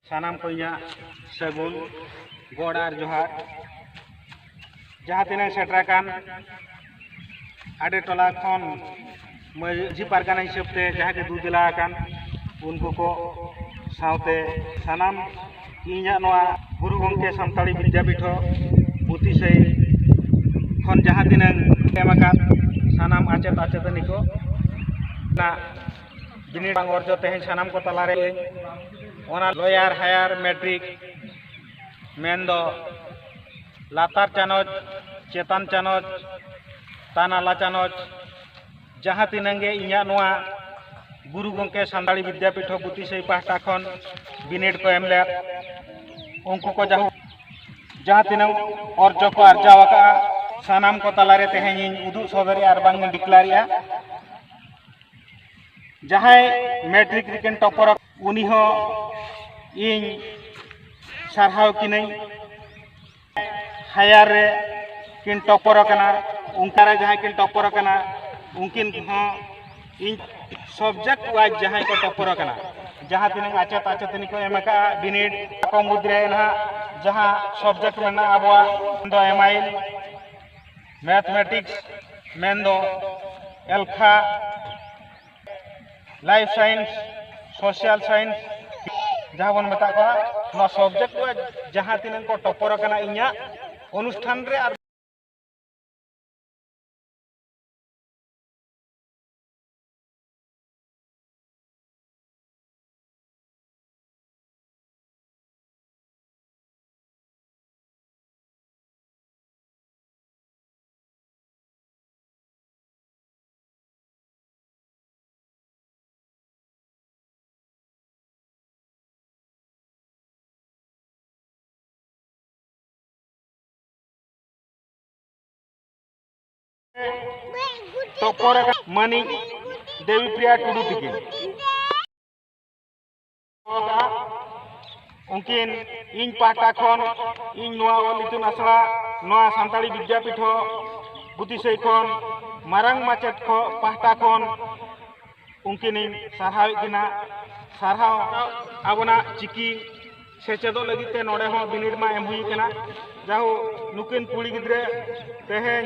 सानाम को सगुन गोड़ और जोहार जहाँ तीन सेटराकान आडे टोला खन मांझी पारगाना हिसाबते जहाँ के दुदिला उनको को सावते सानाम इन्या नोआ गुरु गंके सानताड़ी विद्यापीठ पुतिसई खन जहाँ तीन एमाकात सानाम आचेत आचेतनी को ना बिनिड बांगरजो तेहें सानाम को तलारे ओना लोयार हायर मैट्रिक मेंदो लातार चानोच चेतान चानोच तानाला चानोच जहाँ तीनंगे इन्या नोआ गुरु गंके सानताड़ी विद्यापीठ पुतिसई पाहटा खन बिनिड को एमले उनको को जहाँ तीनंग अर्जो को आर्जावाका सानाम को तलारे तेहें उदू सदरी और बांग डिक्लारिया जहाँ मैट्रिक रिकेन टपर उनी हो इन सारहाव किनई हायर रे किन टपर कना उनकारा जहाँ किन टपर कना उनकिन हो इन सब्जेक्ट वाइज जहाँ को टपर कना जहाँ तीन आचेत आचेतनी को एमका बिनिड को मुद्रे ना जहाँ सब्जेक्ट में आबवा दो एमाइल मैथमेटिक्स मेंदो एल्खा लाइफ साइंस सोशल साइंस जहाँ बन बता को सब्जेक्ट जहाँ तीन को टपर कना इन्या अनुष्ठान रे टपर मनी देवी प्रिया टुडू तिकिन उनकिन इन पाटा खन इन नोआ ओल इतुन आसड़ा नोआ सानताड़ी विद्यापीठ पुतिसई खन मारांग माचेत खो पाटा खन उनकिन सारहाव किना सारहाव आबोना चिकी सेचेदो लगिते नोडे हो बिनिड मा एम हुई किना जाहो नुकिन कुड़ी गिद्रे तेहें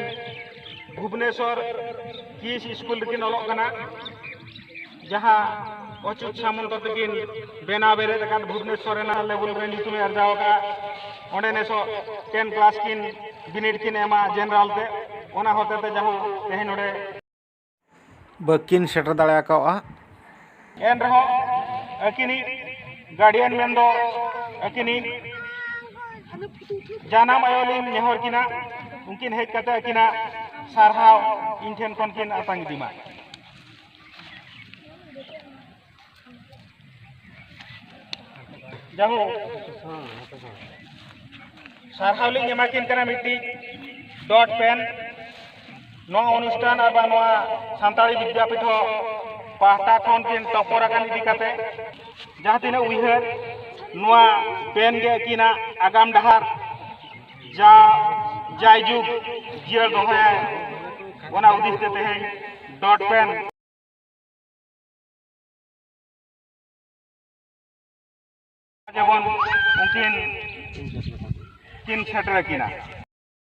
भुवनेश्वर किस स्कूल किन ओलोग कना जहाँ अच्युत सामंत तकिन बेना बेरे तकान भुवनेश्वर लेवल रे नीतुमे अर्जाव का ओंडे नेसो 10 क्लास किन बिनिड किन एमा जनरल ते ओना होते ते जाहो तेहें नोडे बकिन सेटर दाड़ा का एन रहो अकिनी गार्डियन मेंदो अकिनी जानाम आयोलिन नेहर किना उनकिन हेज कते अकिना सारहाव इन ठेन खन किन आतांग दिमा जाहो सारहाव लिंग एमाकिन कना मिट्टी डॉट पेन नोआ अनुष्ठान और नोआ सानताड़ी विद्यापीठ पाहटा खन किन टपर आकान इदी काते जहाँ तीन उइहर नोआ पेन गे किना आगाम डहार जा जायजुग जियर दोहया ओना उद्देश्य ते तेहें डॉट पेन जेबन उनकिन किन सेटर किना